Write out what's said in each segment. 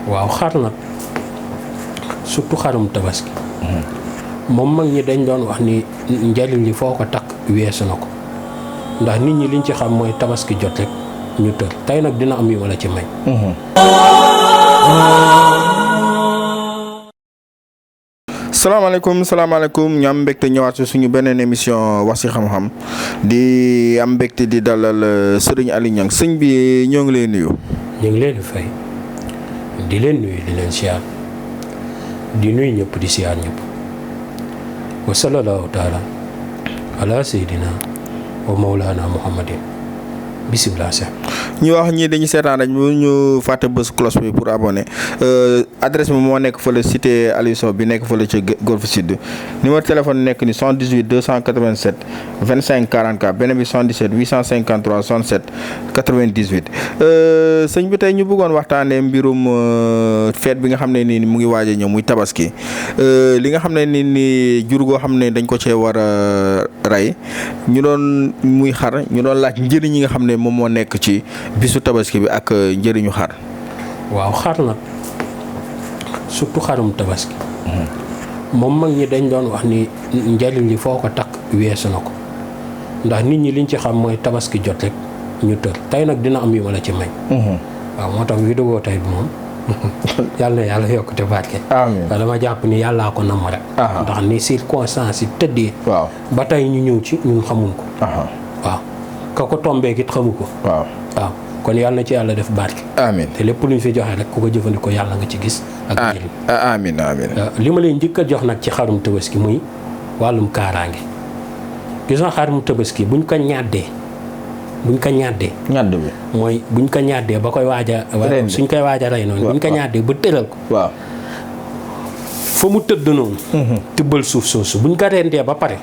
waaw xar nag surtout xarum tabaski moom mag ñi dañ doon wax ni njariñ li foo ko takk weesu na ko ndax nit ñi liñ ci xam mooy tabaski jot rek ñu tër tey nag dina am yu ma la ci may. salaamaaleykum ñu am mbégte ñëwaat si suñu beneen émission wax si xam-xam di am mbégte di dalal Serigne Aly Niang sëñ bi ñoo ngi lay nuyu. ñu ngi leen di fay di leen nuyu di leen siyaar di nuyu ñëpp di siyaar ñëpp wa sallallahu taala ala sayyidina wa mawlana muhammadin bisimilah. ñu wax ñii dañuy seetaan rek ñu fàtte bës cloche bi pour abonner adresse bi moo nekk fële cité Aliou Sow bi nekk fële ca Golf Sud numéro téléphone nekk ni 78 287 25 44 beneen bi 77 853 67 98 sëñ bi tey ñu bëggoon waxtaanee mbirum fête bi nga xam ne nii mu ngi waaj a ñëw muy tabaski li nga xam ne ni jur goo xam ne dañ ko cee war a rey ñu doon muy xar ñu doon laaj njëriñ yi nga xam ne moom moo nekk ci bisu tabaski bi ak njëriñu xar. waaw xar nag surtout xarum tabaski moom mag ñi dañ doon wax ni njëriñ li foo ko takk weesu na ko ndax nit ñi liñ ci xam mooy tabaski jot rek ñu tër tey nag dina am yu ma la ci may. waaw moo tax vidéo tey bi moom yàlla na yàlla yokkute barke. amiin waaw dama jàpp ni yàllaa ko namm rek. ndax ni circonstance yi tëddee. waaw ba tey ñu ñëw ci ñun xamuñ ko. waaw ka ko tombee it xamu ko. waaw kon yàlla na ci yàlla def barke. amiin te lépp lu ñu fi joxe rek ku ko jëfandikoo yàlla nga ci gis. ak njëriñ amiin amiin. li ma leen njëkk a jox nag ci xarum tabaski muy wàllum kaaraange gis nga xarum tabaski buñ ko ñàddee. ñàdd bi mooy buñ ko ñàddee ba koy waaja suñ koy waaja rey noonu. buñ ko ñàddee ba tëral ko. waaw fa mu tëdd noonu. tibbal suuf soosu buñ ko rendee ba pare.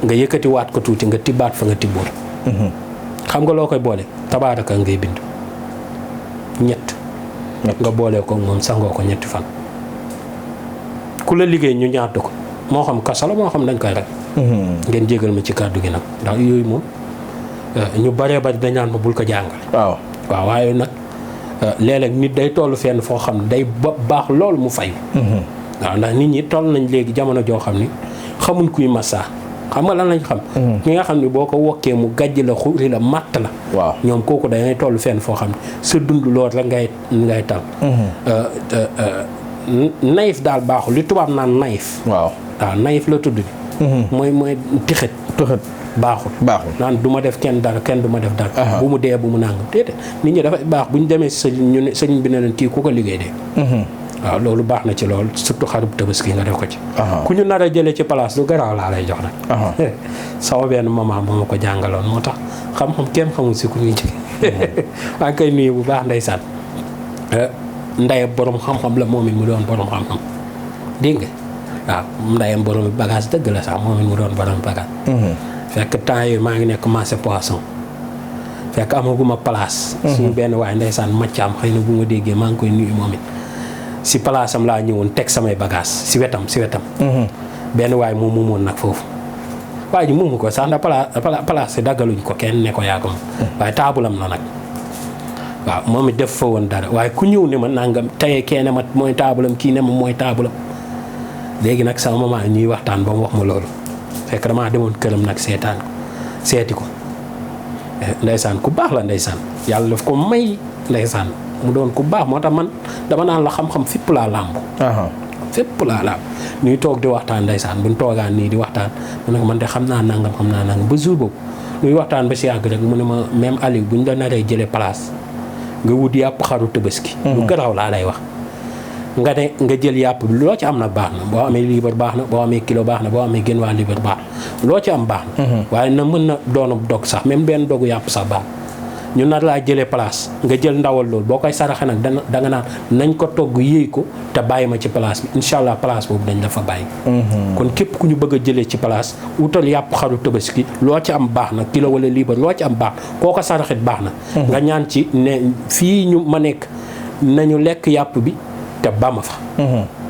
nga yëkkati waat ko tuuti nga tibbaat fa nga tibboon. xam nga loo koy boole tabaaraka ngay bind ñett nga boole ko moom sangoo ko ñetti fan ku la liggéey ñu ñaata ko moo xam kaso la moo xam dañ koy rek ngeen jégal ma ci kàddu gi nag ndax yooyu moom ñu baree bari dañ naan ma bul ko jàngale waaw waaye nag léeg-léeg nit day toll fenn foo xam ne day baax loolu mu fay waaw ndax nit ñi toll nañ léegi jamono joo xam ni xamuñ kuy massa xam nga lan lañ xam. ki nga xam ne boo ko wokkee mu gàjj la xuri la matt la. waaw ñoom kooku dañuy toll fenn foo xam ne sa dund lool rek ngay tal. naïf daal baaxul li tubaab naan naïf. waaw naïf la tudd. mooy tixit. baaxul naan du ma def kenn dara kenn du ma def dara. bu mu dee bu mu nangam déedéet nit ñi dafay baax bu ñu demee si sëñ ñu ne sëñ bi ne leen kii ku ko liggéey dee. waaw loolu baax na ci loolu surtout xarub tabaski nga def ko ci. ku ñu nar a jëlee ci place lu garaaw laa lay jox nag. sama benn maman moo ma ko jàngaloon moo tax xam-xam kenn xamul si ku ñuy jóge. maa ngi koy nuyu bu baax ndeysaan. ndeyam borom xam-xam la moom it mu doon borom xam-xam dégg nga waaw ndeyam borom bagage dëgg la sax moom it mu doon borom bagage. fekk temps yii maa ngi nekk marché poisson fekk amaguma place. suñu benn waay ndeysaan maccaam xëy na bu ma déggee maa ngi koy nuyu moom it. si palaasam laa ñëwoon teg samay bagage si wetam. benn waay moom moomoon nag foofu waa ji moomu ko sax ndax palaas si daggaluñ ko kenn ne ko yaa ko waaye taabulam la nag waaw moom it def fa woon dara waaye ku ñëw ne ma nangam tey kee ne ma mooy taabulam kii ne ma mooy taabulam léegi nag sama maman ñuy waxtaan ba mu wax ma loolu fekk damaa demoon këram nag seeti ko ndeysaan ku baax la ndeysaan yàlla daf ko may ndeysaan mu doon ku baax moo tax man dama naan la xam-xam fépp laa làmb fépp laa làmb ñuy toog di waxtaan ndeysaan buñ toogaan nii di waxtaan mu ne ko man de xam naa nangam ba jour boobu ñuy waxtaan ba si yàgg rek mu ne ma même Aliou buñ la naree jëlee place nga wut yàpp xaru tabaski lu garaaw laa lay wax nga ne nga jël yàpp bi loo ci am nag baax na boo amee liibar baax na boo amee kilo baax na boo amee gën waa liibar baax na loo ci am baax na waaye na mën na doon dog sax même benn dogu yàpp sax baax ñu nar laa jëlee place nga jël ndawal loolu boo koy saraxe nag da nga naan nañ ko togg yéey ko te bàyyi ma ci place bi incha allah place boobu dañ la fa bàyyi. kon képp ku ñu bëgg a jëlee ci place wutal yàpp xaru tabaski loo ci am baax na kilo wala liibar loo ci am baax koo ko saraxit baax na. nga ñaan ci ne fii ñu ma nekk nañu lekk yàpp bi te ba ma fa.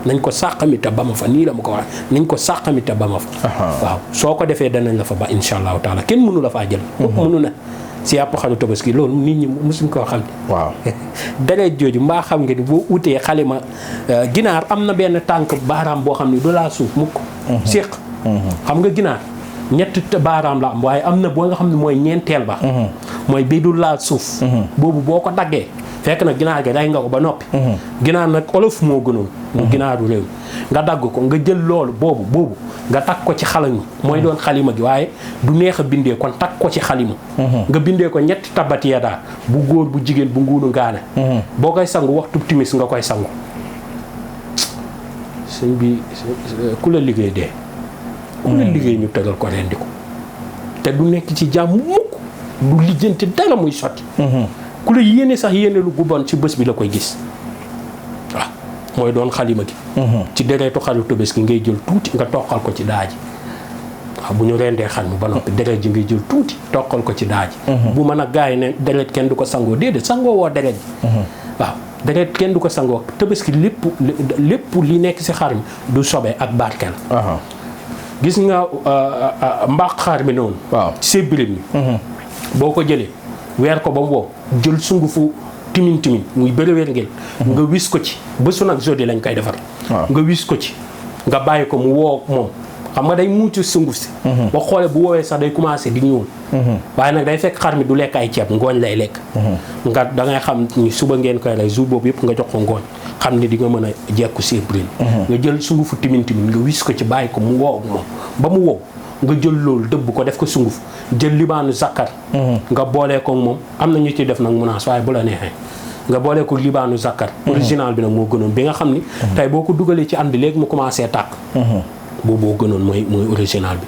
nañ ko sàqami te ba ma fa nii la ma ko wax nañ ko sàqami te ba ma fa. waaw soo ko defee danañ la fa ba incha allahu taala kenn mënu la faa jël. mënu na si yàpp xaru tabaski loolu nit ñi mosuñ koo xam ne. waaw deret jooju mbaa xam nga ni boo utee xalima ginaar am na benn tànk baaraam boo xam ne du laa suuf mukk. séq. xam nga ginaar ñetti baaraam la am waaye am na boo nga xam ne mooy ñeenteel ba. mooy bii du laal suuf. boobu boo ko daggee fekk na ginaar gi day nga ko ba noppi. ginaar nag olof moo gënoon. mu ginaaru réew nga dagg ko nga jël loolu boobu nga takk ko ci xalima mooy doon xalima gi waaye du neex a bindee kon takk ko ci xalima. nga bindee ko ñetti tabat yadaa bu góor bu jigéen bu nguunu ngaane. boo koy sangu waxtu timis nga koy sangu. sëñ bi ku la liggéey dee. ku la liggéey ñu tegal ko rendi ko te du nekk ci jàmm mukk du lijjanti dara muy sotti. ku la yéene sax yéene lu gubboon ci bés bi la koy gis waaw mooy doon xalima gi. ci deretu xaru tabaski ngay jël tuuti nga toqal ko ci daaji waaw bu ñu rendee xar mi ba noppi deret ji ngay jël tuuti toqal ko ci daaji. bu mën a gaay ne deret kenn du ko sangoo déedéet sangoo woo deret ji. waaw deret kenn du ko sangoo tabaski lépp li nekk ci xar mi du sobe ak barkeel. gis nga mbaax xar mi noonu. waaw sébbirim mi. boo ko jëlee weer ko ba mu wow jël sungufu timin muy bëriwéer ngeen. nga wis ko ci bésu nag jeudi lañ koy defar. nga wis ko ci nga bàyyi ko mu woo moom xam nga day muucu sunguf si. boo xoolee bu woowee sax day commencé di ñuul. waaye nag day fekk xar mi du lekk ay ceeb ngooñ lay lekk. nga da ngay xam ni suba ngeen koy rey jour boobu yëpp nga jox ko ngooñ xam ne di nga mën a jekku sébbirim. nga jël sungufu timin nga wis ko ci bàyyi ko mu wow moom ba mu wow. nga jël loolu dëbb ko def ko sunguf jël libaanu zakkar nga boolee ko moom am na ñu ci def nag munaas waaye bu la neexee nga boolee ko libaanu zakkar original bi nag moo gënoon bi nga xam ni tey boo ko dugalee ci ànd léegi mu commencé tàkk boo gënoon mooy original bi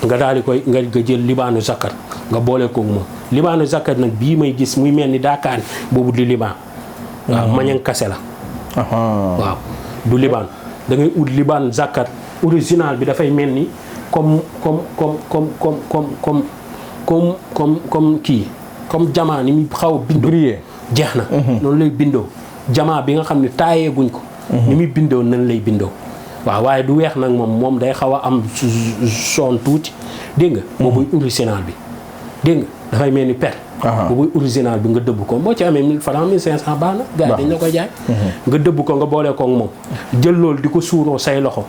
nga daal di koy nga jël libaanu zakkar nga boolee ko moom libaanu zakkar nag bii may gis muy mel ni daakaani boobu di libaan waaw mañang kase la waaw du libaan da ngay ut libaan zakkar original bi dafay mel ni comme kii comme jamaa ni mu xaw a bindoo jeex na noonu lay bindoo jamaa bi nga xam ne taayee guñ ko ni muy bindoo nan lay bindoo waaw waaye du weex nag moom day xaw a am son tuuti dégg nga boobuy original bi dégg nga dafay mel ni per boobuy original bi nga dëbb ko boo ci amee 1000 francs 1500 baax na gars yi dañ la koy jaay nga dëbb ko nga boolee ko moom jël loolu di ko suuroo say loxo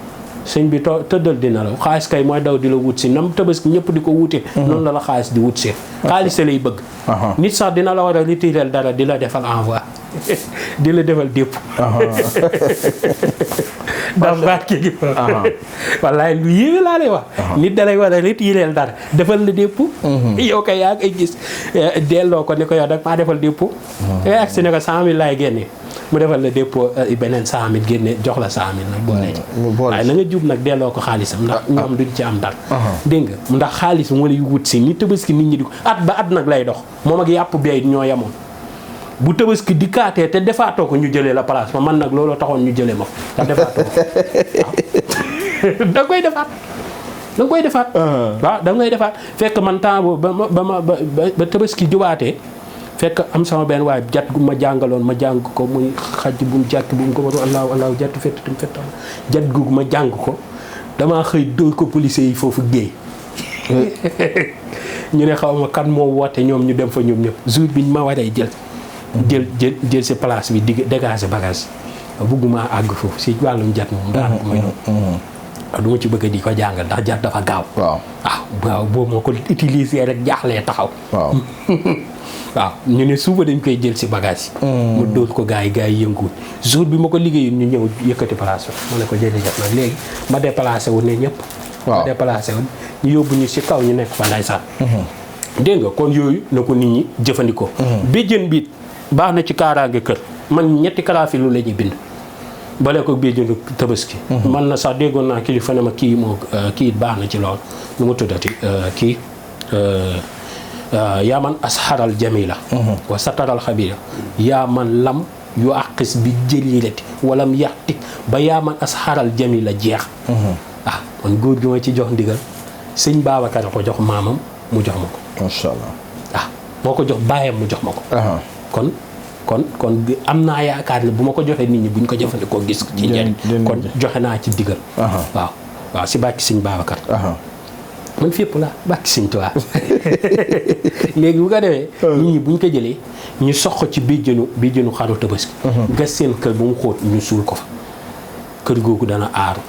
sëñ bi tëddal dina la xaalis kay mooy daw di la wut si nam tabaski ñëpp di ko wutee noonu la xaalis di wut si xaalis lay bëgg nit sax dina la war a retirer dara di la defal envoi di la defal dépp ndax barke gi wallaay lu yéeme laa lay wax nit dalay war a retirer dara defal la dépp yow kay yaa ngay gis delloo ko ni ko yow dag maa defal dépp ngay agsi ne ko 100000 laay génne mu defal la dépôt beneen 100000 génne jox la 100000 nag boole ci waaye na nga jub nag delloo ko xaalisam ndax ñoom duñ ci am dara dégg nga ndax xaalis moo lay wut si ni tabaski nit ñi di ko at ba at nag lay dox moom ak yàpp beey ñoo yemoon bu tabaski di kaatee te defaatoo ko ñu jëlee la place ma man nag looloo taxoon ñu jëlee ma ko ndax defaatoo ko da nga koy defaat waaw da ngay defaat fekk man temps boobu ba tabaski jubaatee fekk am sama benn waaye jat gu ma jàngaloon ma jàng ko muy xaj bu mu jàkk bu mu ko waru allahu jattu fettum fettam jat gu ma jàng ko damaa xëy dóor ko policiers yi foofu géey ñu ne xaw ma kan moo woote ñoom ñu dem fa ñoom ñëpp jour bi ñu ma waree jël si place bi dégager bagage bugguma àgg foofu si wàllum jat moom daanaka may doon du ma ci bëgg di ko jàngal ndax jat dafa gaaw waaw boobu moo ko utiliser rek jaaxlee taxaw waaw ñu ne suba dañ koy jël si bagage yi mu dóor ko gars yi yënguwul jour bi ma ko liggéeyoon ñu ñëw yëkkati place ma ne ko jërëjëf nag léegi ma déplacé wu ne ñëpp ma déplacé wu ñu yóbbu ñu si kaw ñu nekk fa ndeysaan dégg nga kon yooyu na ko nit ñi jëfandikoo béjjën bi baax na ci kaaraange kër man ñetti karaafilu la ñuy bind bale ko béjjënu tabaski man na sax déggoon naa kilifa ne ma kii baax na ci lool nu mu tuddati kii yaa man asxaral jamila wa sataral xabira yaa man lam yu àqis bi jëlilati walam yaxtik ba yaa man asxaral jamila jeex man góor gi ma ci jox ndigal sëñ Babacar ko jox maamam mu jox ma ko masha Allah moo ko jox baayam mu jox ma ko kon am naa yaakaar ne bu ma ko joxee nit ñi buñ ko jëfandikoo gis ci njëriñ kon joxe naa ci ndigal waaw si bàkki sëñ Babacar man fépp la bàkki Sëñ Tuubaa léegi bu ko defee nit ñi buñ ko jëlee ñu sox ci béjjënu xaru tabaski gas seen kër bu mu xóot ñu suul ko fa kër googu dana aaru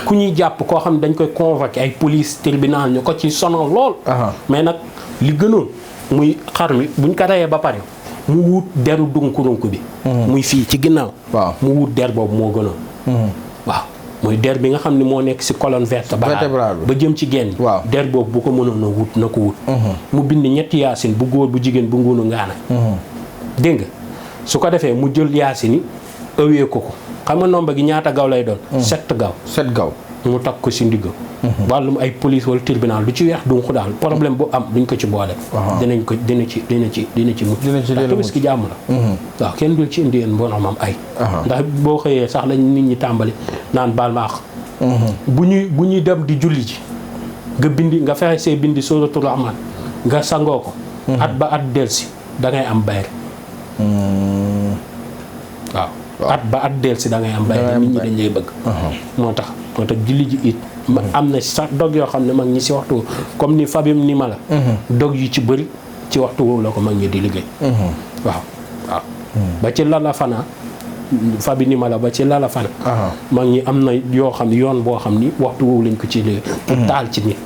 ku ñuy jàpp koo xam ne dañ koy convoqué ay police tribunal ñu ko ci sonal lool mais nag li gënoon muy xar mi buñ ko reyee ba pare mu wut deru dunkurunk bi muy fii ci ginnaaw mu wut der boobu moo gënoon waaw mooy der bi nga xam ne moo nekk ci colonne vertébrale ba jëm ci genn der boobu bu ko mënoon a wut na ko wut mu bind ñetti yaasin bu góor bu jigéen bu ngunu ngaana dégg nga su ko defee mu jël yaasin yi ëwee ko xam nga nomba gi ñaata gaw lay doon 7 gaw mu takk ko ci ndigg wàllum ay police wala tribunal du ci weex dunq daal problème bu am duñ ko ci boole dina ci mucc ndax tabaski jàmm la waaw kenn dul ci indi yéen mbonomam ay ndax boo xëyee sax lañ nit ñi tàmbali naan baal ma àq bu ñuy dem di julli ji nga fexe see bindi suratul rahman nga sangoo ko at ba at delsi da ngay am bayre waaw at ba at delsi da ngay am bayre nit ñi dañ lay bëgg moo tax julli ji it am na sax dog yoo xam ne mag ñi si waxtu comme ni fabim ni ma la dog yu ci bëri ci waxtu woowu la ko mag ñi di liggéey waaw ba ci lala fana fabi ni ma la ba ci lala fana mag ñi am na yoo xam ne yoon boo xam ni waxtu woowu lañ ko ci liggéey pour taal ci nit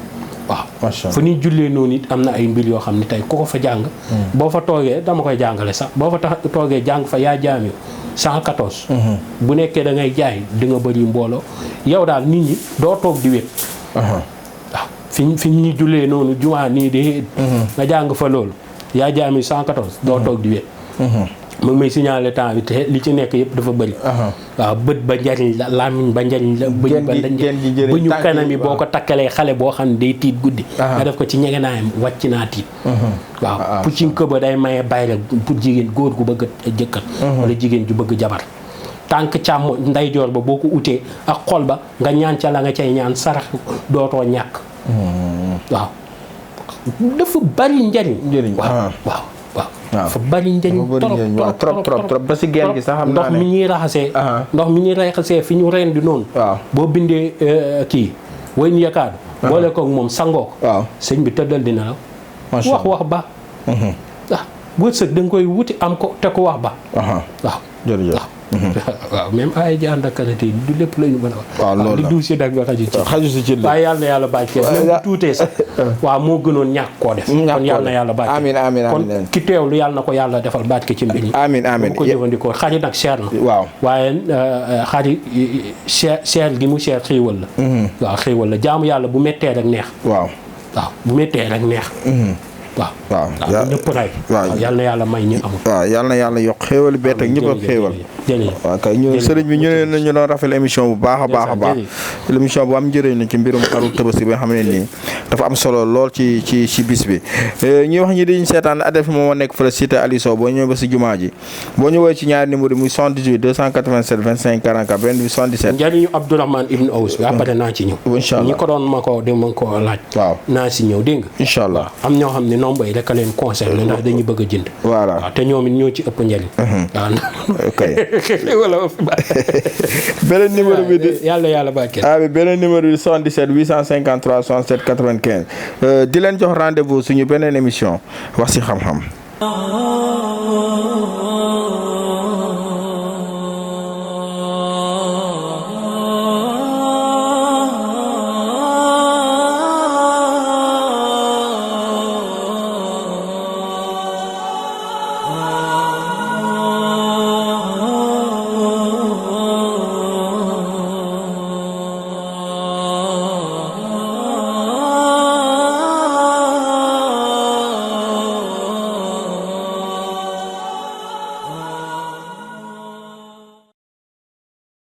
waaw fu ñuy jullee noonu it am na ay mbir yoo xam ne tey ku ko fa jàng boo fa toogee dama koy jàngale sax boo fa toogee jàng fa yaa jaam 114 bu nekkee da ngay jaay di nga bëri mbooloo yow daal nit ñi doo toog di wét waaw fi ñuy jullee noonu jumaa nii di nga jàng fa loolu yaa jaami 114 doo toog di wét mu ngi may signaler temps bi te li ci nekk yëpp dafa bëri waaw bët ba njariñ la làmmiñ ba njariñ la ba ñu kanam yi boo ko takkalee xale boo xam ne day tiit guddi nga def ko ci ñegenaayam wàcc naa tiit waaw puccin këba day maye bayre pour jigéen góor gu bëgg jëkkër wala jigéen ju bëgg jabar tànk càmm ndeyjoor ba boo ko utee ak xol ba nga ñaan ca la nga cay ñaan sarax dootoo ñàkk waaw dafa bari njariñ waaw dafa bari njëriñ trop ba si genn gi sax xam naa ne ndox mi ñuy raxasee fi ñu rendi noonu boo bindee kii way ñu yakaadu boole koog moom sangoo ko sëñ bi tëddal dina la wax ba wërsëg da nga koy wuti am ko te ko wax ba waaw jërëjëf waaw même ay ji ànd ak qualité du lépp la ñu mën a wax. waaw loolu la li duus si dag bi xaju si ci waaye yàlla na yàlla bàccee même bu tuutee sax waaw moo gënoon ñàkk koo def kon yàlla na yàlla bàccee amiin kon ki teewlu yàlla na ko yàlla defal bàcc ci mbir yi amiin bu ko jëfandikoo xar yi nag cher na waaw waaye xar yi cher gi mu cher xéewal la waaw xéewal la jaamu yàlla bu méttee rek neex waaw bu méttee rek neex waaw ñëpp ray waaw yal na yàlla may ñu amul waaw yal na yàlla yokk xéewal beet ak ñëpp ak xéewal waaw kay ñu sëriñ bi ñu ne ñu doon rafetlu émission bu baax a baax émission bu am njëriñ la ci mbirum xaru Tabaski bi nga xam ne nii dafa am solo lool ci bis bi ñuy wax ñi diñu seetaan adresse bi moom nekk fële cité Aliou Sow boo ñëwee ba si jumaa ji boo ñëwee ci ñaari numéro muy 78 287 25 44 benn bi 77 njëriñu Abdourahmane Ibn Aous bi après naa ci ñëw incha allah ñi ko doon ma ko laaj waaw naa si ñëw dégg nga incha allah am ñoo xam ne nombre yi rek a leen concerné ndax dañuy bëgg a jënd voilà waaw te ñoom it ñoo ci ëpp njëriñ waaw ok beneen numéro bi di yàlla bàkkee beneen numéro bi 77 853 67 95 di leen jox rendez-vous suñu beneen émission wax ci xam-xam